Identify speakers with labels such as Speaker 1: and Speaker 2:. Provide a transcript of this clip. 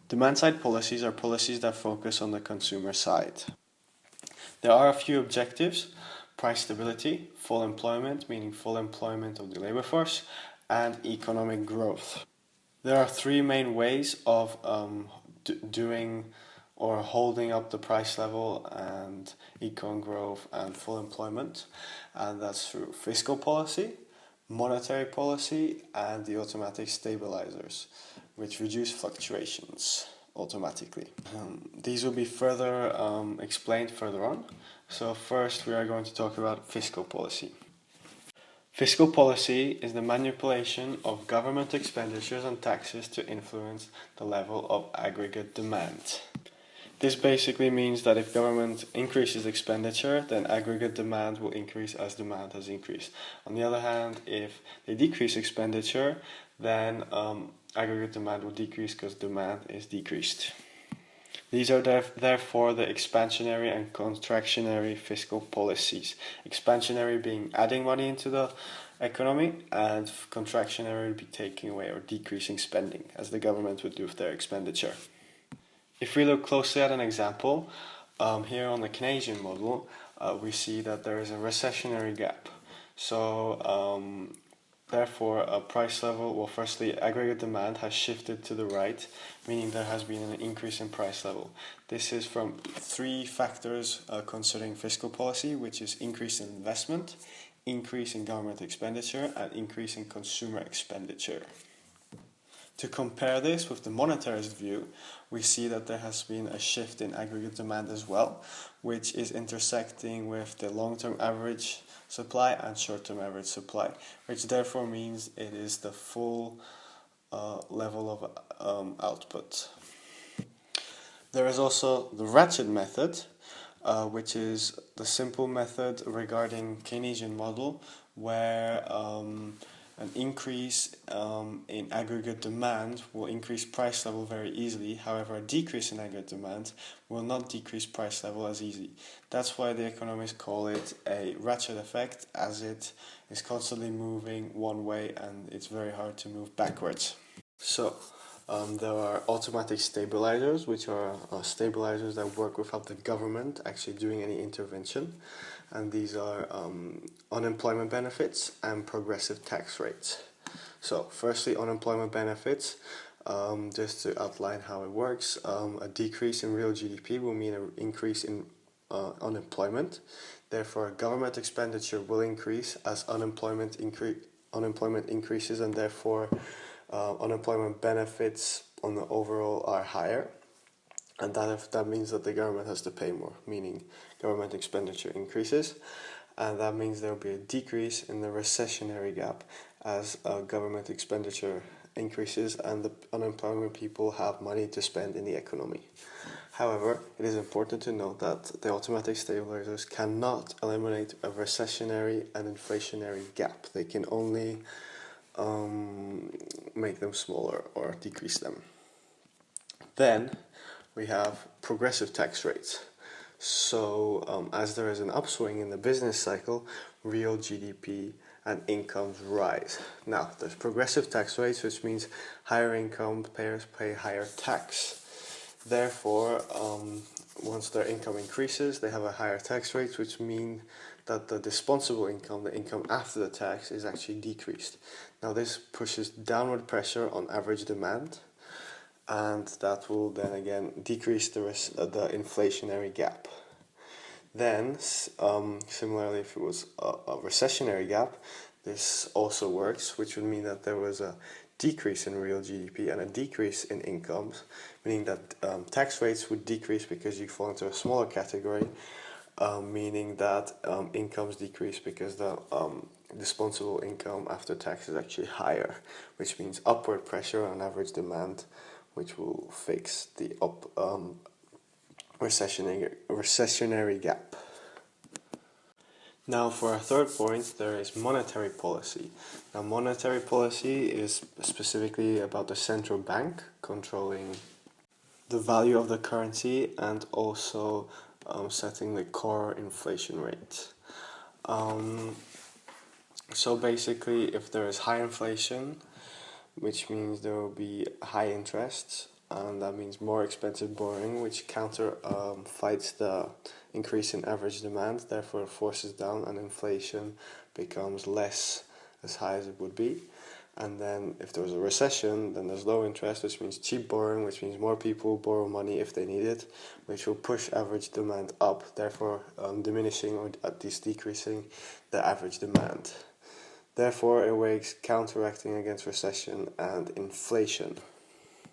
Speaker 1: Demand-side policies are policies that focus on the consumer side. There are a few objectives: price stability, full employment, meaning full employment of the labor force, and economic growth. There are three main ways of doing or holding up the price level and econ growth and full employment, and that's through fiscal policy, monetary policy, and the automatic stabilizers, which reduce fluctuations automatically. These will be further explained further on. So first we are going to talk about fiscal policy. Fiscal policy is the manipulation of government expenditures and taxes to influence the level of aggregate demand. This basically means that if government increases expenditure, then aggregate demand will increase as demand has increased. On the other hand, if they decrease expenditure, then aggregate demand will decrease because demand is decreased. These are therefore the expansionary and contractionary fiscal policies. Expansionary being adding money into the economy, and contractionary would be taking away or decreasing spending, as the government would do with their expenditure. If we look closely at an example, here on the Keynesian model, we see that there is a recessionary gap. So therefore, a price level, well, firstly, aggregate demand has shifted to the right, meaning there has been an increase in price level. This is from three factors concerning fiscal policy, which is increase in investment, increase in government expenditure, and increase in consumer expenditure. To compare this with the monetarist view, we see that there has been a shift in aggregate demand as well, which is intersecting with the long-term average supply and short-term average supply, which therefore means it is the full level of output. There is also the ratchet method, which is the simple method regarding Keynesian model, where an increase in aggregate demand will increase price level very easily. However, a decrease in aggregate demand will not decrease price level as easy. That's why the economists call it a ratchet effect, as it is constantly moving one way and it's very hard to move backwards. So there are automatic stabilizers, which are stabilizers that work without the government actually doing any intervention. And these are unemployment benefits and progressive tax rates. So firstly, unemployment benefits, just to outline how it works, a decrease in real GDP will mean an increase in unemployment. Therefore, government expenditure will increase as unemployment increases, and therefore unemployment benefits on the overall are higher. And that means that the government has to pay more, meaning government expenditure increases, and that means there will be a decrease in the recessionary gap as government expenditure increases and the unemployment people have money to spend in the economy. However, it is important to note that the automatic stabilizers cannot eliminate a recessionary and inflationary gap. They can only make them smaller or decrease them. Then we have progressive tax rates. So as there is an upswing in the business cycle, real GDP and incomes rise. Now, there's progressive tax rates, which means higher income payers pay higher tax. Therefore, once their income increases, they have a higher tax rate, which means that the disposable income, the income after the tax, is actually decreased. Now, this pushes downward pressure on average demand, and that will then again decrease the inflationary gap. Then, similarly, if it was a recessionary gap, this also works, which would mean that there was a decrease in real GDP and a decrease in incomes, meaning that tax rates would decrease because you fall into a smaller category, meaning that incomes decrease because the disposable income after tax is actually higher, which means upward pressure on average demand, which will fix the recessionary gap. Now, for our third point, there is monetary policy. Now, monetary policy is specifically about the central bank controlling the value of the currency and also setting the core inflation rate. So basically, if there is high inflation, which means there will be high interest, and that means more expensive borrowing, which fights the increase in average demand, therefore forces down, and inflation becomes less as high as it would be. And then if there was a recession, then there's low interest, which means cheap borrowing, which means more people borrow money if they need it, which will push average demand up, therefore diminishing or at least decreasing the average demand. Therefore, it works counteracting against recession and inflation.